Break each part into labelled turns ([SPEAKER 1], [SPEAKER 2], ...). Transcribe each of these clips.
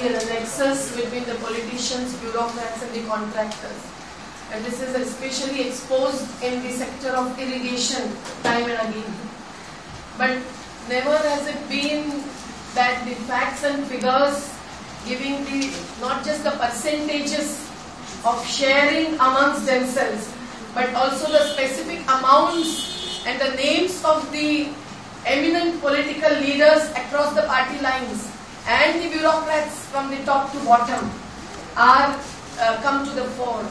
[SPEAKER 1] clear, the nexus between the politicians, bureaucrats and the contractors. And this is especially exposed in the sector of irrigation time and again. But never has it been that the facts and figures giving the not just the percentages of sharing amongst themselves, but also the specific amounts and the names of the eminent political leaders across the party lines and the bureaucrats from the top to bottom are come to the fore,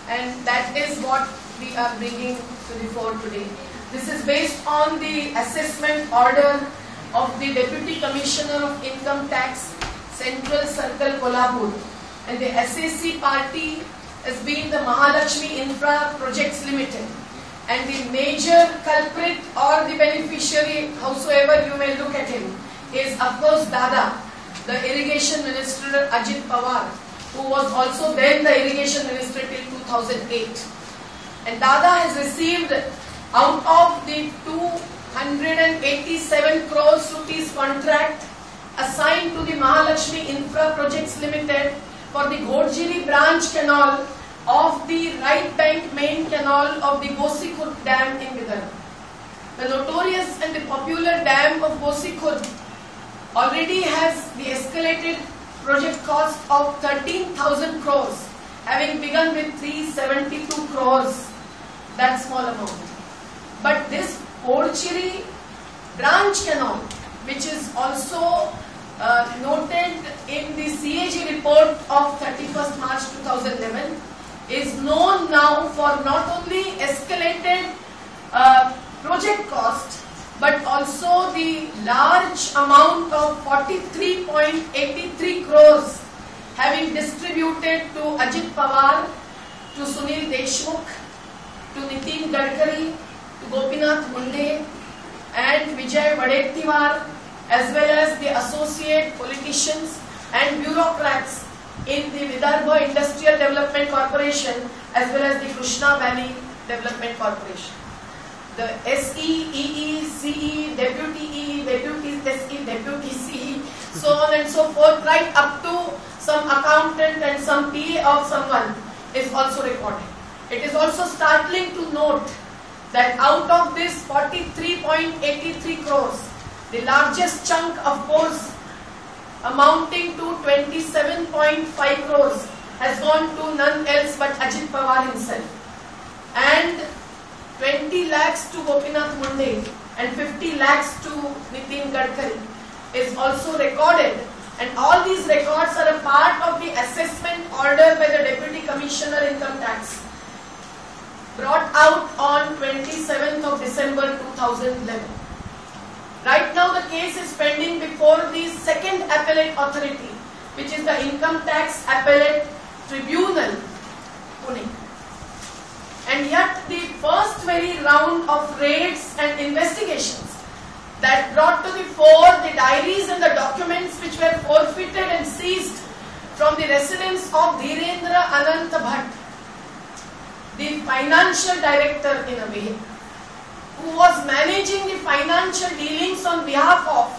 [SPEAKER 1] and that is what we are bringing to the fore today. This is based on the assessment order of the Deputy Commissioner of Income Tax, Central Circle, Kolhapur, and the SAC party has been the Maharashtra Infra Projects Limited, and the major culprit or the beneficiary, howsoever you may look at him, is of course Dada, the Irrigation Minister Ajit Pawar, who was also then the Irrigation Minister till 2008. And Dada has received out of the 287 crores rupees contract assigned to the Maharashtra Infra Projects Limited for the Ghodjiri branch canal of the right bank main canal of the Gosikhurd dam in Vidarbha. The notorious and the popular dam of Gosikhurd already has the escalated project cost of 13,000 crores, having begun with 372 crores, that small amount. But this Ghodjiri branch canal, which is also noted in the CAG report of 31st March 2011, is known now for not only escalated project cost, but also the large amount of 43.83 crores having distributed to Ajit Pawar, to Sunil Deshmukh, to Nitin Gadkari, to Gopinath Munde and Vijay Vadettiwar, as well as the associate politicians and bureaucrats in the Vidarbha Industrial Development Corporation as well as the Krishna Valley Development Corporation. The SE, EE, CE, Deputy E, Deputy SE, Deputy CE, so on and so forth, right up to some accountant and some PA of someone is also recorded. It is also startling to note that out of this 43.83 crores, the largest chunk, of course, amounting to 27.5 crores has gone to none else but Ajit Pawar himself, and 20 lakhs to Gopinath Munde and 50 lakhs to Nitin Gadkari is also recorded, and all these records are a part of the assessment order by the Deputy Commissioner Income Tax brought out on 27th of December 2011. Right now the case is pending before the second appellate authority, which is the Income Tax Appellate Tribunal, Pune. And yet the first very round of raids and investigations that brought to the fore the diaries and the documents which were forfeited and seized from the residence of Dhirendra Anant Bhatt, the financial director in a way, who was managing the financial dealings on behalf of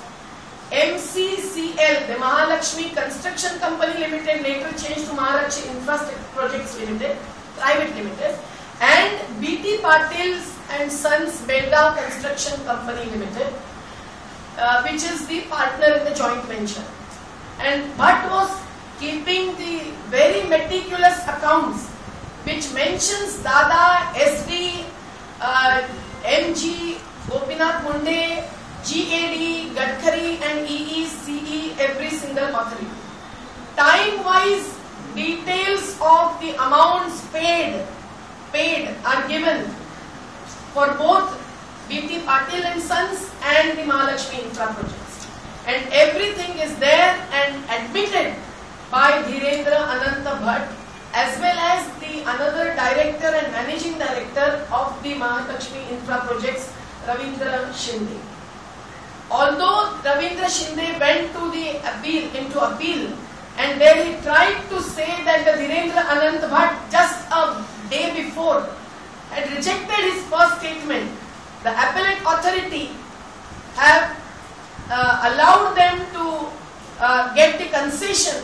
[SPEAKER 1] MCCL, the Mahalakshmi Construction Company Limited, later changed to Maharashtra Infrastructure Projects Limited, Private Limited, and BT Patil's and Sons Belda Construction Company Limited, which is the partner in the joint venture. And Bhatt was keeping the very meticulous accounts which mentions Dada, SD, MG, Gopinath Munde, GAD, Gadkari and EE, CE, every single authority. Time-wise details of the amounts paid are given for both BT Patil and Sons and the Mahalakshmi Infra Projects. And everything is there and admitted by Dhirendra Ananta Bhatt as well as the another director and managing director of the Mahalakshmi Infra Projects, Ravindra Shinde. Although Ravindra Shinde went to the appeal, and there he tried to say that the Dhirendra Anant Bhatt just a day before had rejected his first statement, the appellate authority have allowed them to get the concession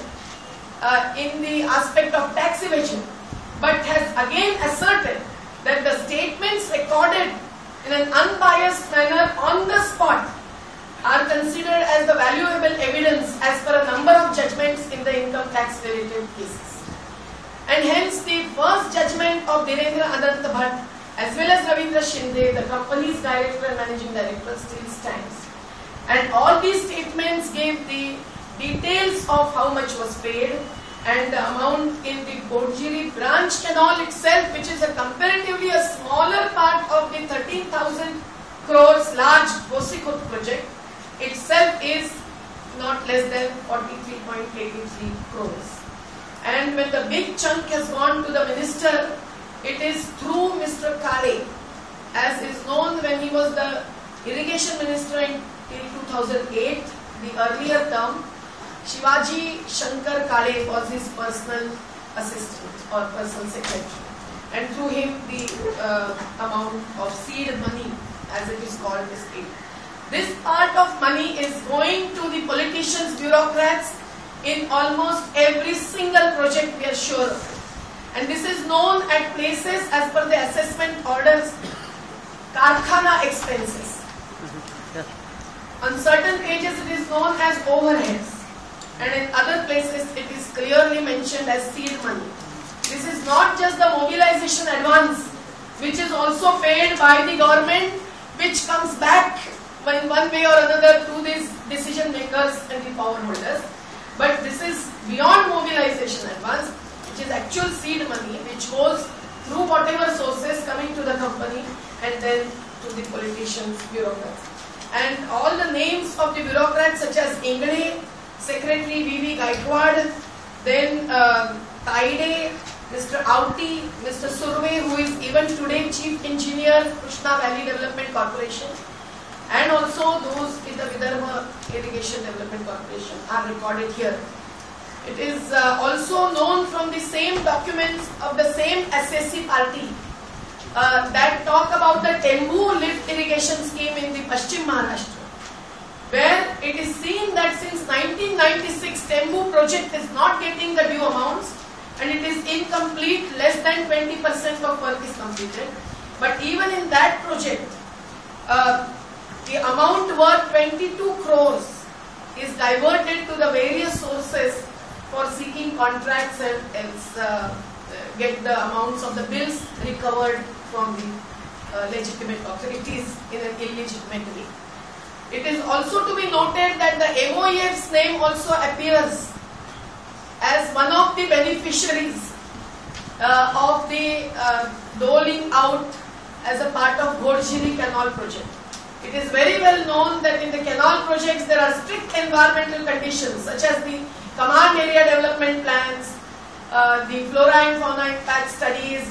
[SPEAKER 1] in the aspect of tax evasion, but has again asserted that the statements recorded in an unbiased manner on the spot are considered as the valuable evidence as per a number of judgments in the income tax related cases. And hence the first judgment of Dhirendra Anant Bhatt as well as Ravindra Shinde, the company's director and managing director, still stands. And all these statements gave the details of how much was paid and the amount in the Bodjiri branch canal itself, which is a comparatively a smaller part of the 13,000 crores large Gosikut project, itself is not less than 43.83 crores. And when the big chunk has gone to the minister, it is through Mr. Kale, as is known when he was the irrigation minister in 2008, the earlier term. Shivaji Shankar Kale was his personal assistant or personal secretary, and through him the amount of seed money, as it is called, is paid. This part of money is going to the politicians, bureaucrats in almost every single project, we are sure of. And this is known at places as per the assessment orders, Karkhana expenses. On certain pages it is known as overheads, and in other places it is clearly mentioned as seed money. This is not just the mobilization advance, which is also paid by the government, which comes back in one way or another to these decision makers and the power holders, but this is beyond mobilization advance, which is actual seed money, which goes through whatever sources coming to the company and then to the politicians, bureaucrats. And all the names of the bureaucrats such as Ingde, Secretary V.V. Gaikwad, then Taide, Mr. Auti, Mr. Surve, who is even today Chief Engineer, Krishna Valley Development Corporation, and also those in the Vidarbha Irrigation Development Corporation are recorded here. It is also known from the same documents of the same SSC party that talk about the Tembu lift irrigation scheme in the Paschim Maharashtra, where it is seen that since 1996 Tembu project is not getting the due amounts and it is incomplete, less than 20% of work is completed. But even in that project, the amount worth 22 crores is diverted to the various sources for seeking contracts and else get the amounts of the bills recovered from the legitimate authorities in an illegitimate way. It is also to be noted that the MOEF's name also appears as one of the beneficiaries of the doling out as a part of Bodjiri canal project. It is very well known that in the canal projects there are strict environmental conditions such as the command area development plans, the flora and fauna impact studies,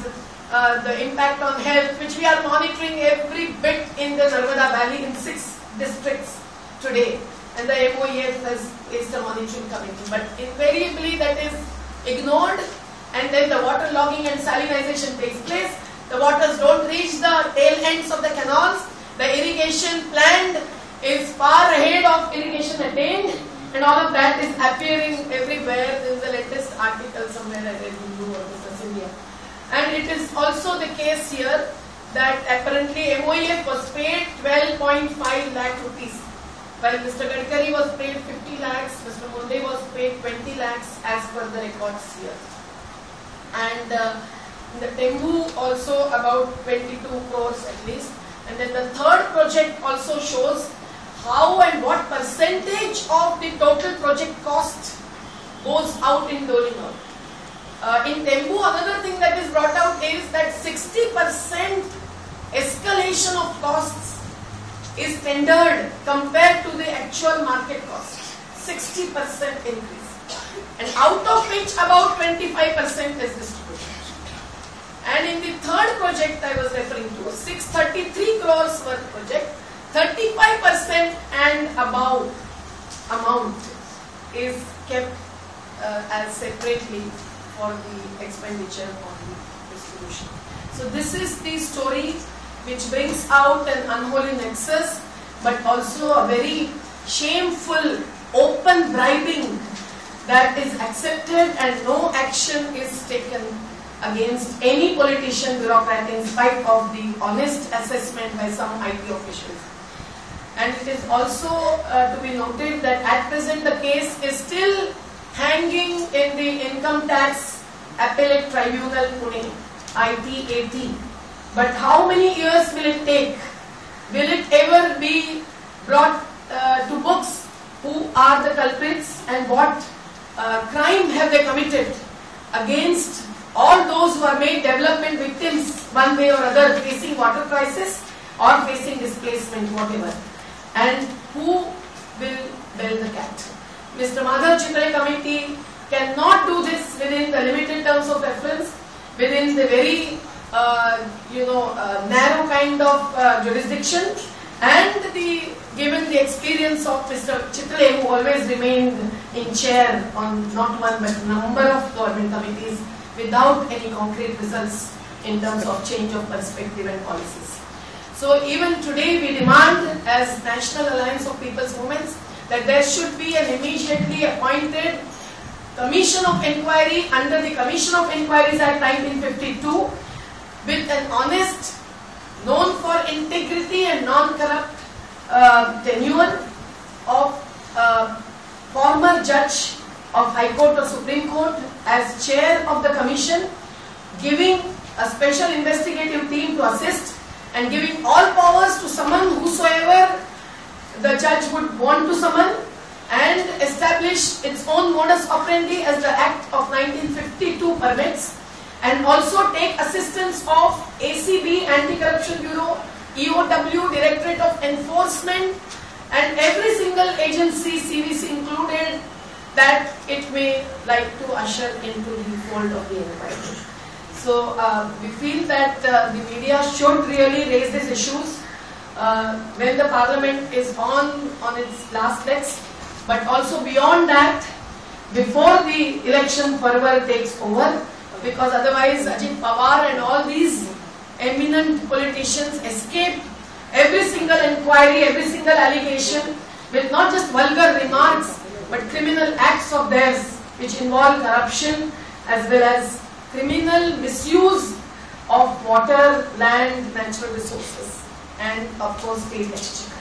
[SPEAKER 1] the impact on health, which we are monitoring every bit in the Narmada Valley in 6 districts today, and the MOEF has placed a monitoring committee. But invariably that is ignored, and then the water logging and salinization takes place. The waters don't reach the tail ends of the canals. The irrigation planned is far ahead of irrigation attained, and all of that is appearing everywhere. There is the latest article somewhere I read in Blue or Business India. And it is also the case here that apparently MOEF was paid 12.5 lakh rupees, while Mr. Gadkari was paid 50 lakhs, Mr. Munde was paid 20 lakhs as per the records here. And in the Tembu also about 22 crores at least. And then the third project also shows how and what percentage of the total project cost goes out in doling out. In Tembu, another thing that is brought out is that 60% escalation of costs is tendered compared to the actual market cost. 60% increase. And out of which about 25% is distributed. And in the third project I was referring to, 633 crores worth project, 35% and above amount is kept as separately for the expenditure on the distribution. So this is the story which brings out an unholy nexus, but also a very shameful open bribing that is accepted and no action is taken against any politician, bureaucrat, in spite of the honest assessment by some IT officials. And it is also to be noted that at present the case is still hanging in the Income Tax Appellate Tribunal Pune, ITAT. But how many years will it take? Will it ever be brought to books who are the culprits and what crime have they committed against all those who are made development victims one way or other, facing water crisis or facing displacement, whatever? And who will bail the cat? Mr. Madhav Chitra committee cannot do this within the limited terms of reference, within the very narrow kind of jurisdiction, and given the experience of Mr. Chitra, who always remained in chair on not one but number of government committees without any concrete results in terms of change of perspective and policies. So even today we demand as National Alliance of People's Movements that there should be an immediately appointed Commission of Inquiry under the Commission of Inquiries Act 1952 with an honest, known for integrity and non-corrupt tenure of former judge of High Court or Supreme Court as chair of the commission, giving a special investigative team to assist and giving all powers to summon whosoever the judge would want to summon, and establish its own modus operandi as the Act of 1952 permits, and also take assistance of ACB, Anti-Corruption Bureau, EOW, Directorate of Enforcement, and every single agency, CVC included, that it may like to usher into the fold of the inquiry. So we feel that the media should really raise these issues when the parliament is on its last legs, but also beyond that, before the election fervor takes over, because otherwise Ajit Pawar and all these eminent politicians escape every single inquiry, every single allegation with not just vulgar remarks but criminal acts of theirs which involve corruption as well as criminal misuse of water, land, natural resources, and of course state exchequer.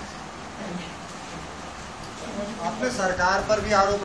[SPEAKER 2] आपने सरकार पर भी आरोप